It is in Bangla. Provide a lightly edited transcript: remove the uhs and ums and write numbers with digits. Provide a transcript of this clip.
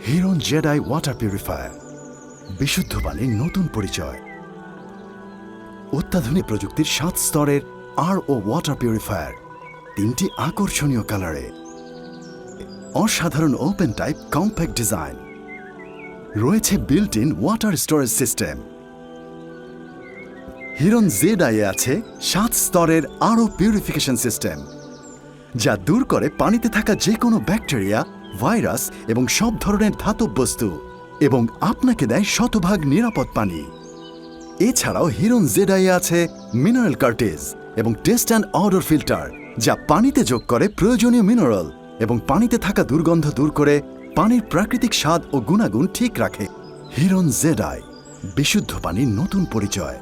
হিরন জেডাই ওয়াটার পিউরিফায়ার, বিশুদ্ধ পানির নতুন পরিচয়। অত্যাধুনিক প্রযুক্তির 7 স্তরের RO ওয়াটার পিউরিফায়ার, 3টি আকর্ষণীয় কালারে, অসাধারণ ওপেন টাইপ কম্প্যাক্ট ডিজাইন, রয়েছে built in water storage system. Hiron Jedi আছে 7 স্তরের RO পিউরিফিকেশন সিস্টেম, যা দূর করে পানিতে থাকা যে কোনো ব্যাকটেরিয়া, ভাইরাস এবং সব ধরনের ধাতব বস্তু, এবং আপনাকে দেয় শতভাগ নিরাপদ পানি। এছাড়াও হিরন জেডাই আছে মিনারেল কার্টেজ এবং টেস্ট অ্যান্ড অডর ফিল্টার, যা পানিতে যোগ করে প্রয়োজনীয় মিনারেল এবং পানিতে থাকা দুর্গন্ধ দূর করে পানির প্রাকৃতিক স্বাদ ও গুণাগুণ ঠিক রাখে। হিরন জেডাই, বিশুদ্ধ পানির নতুন পরিচয়।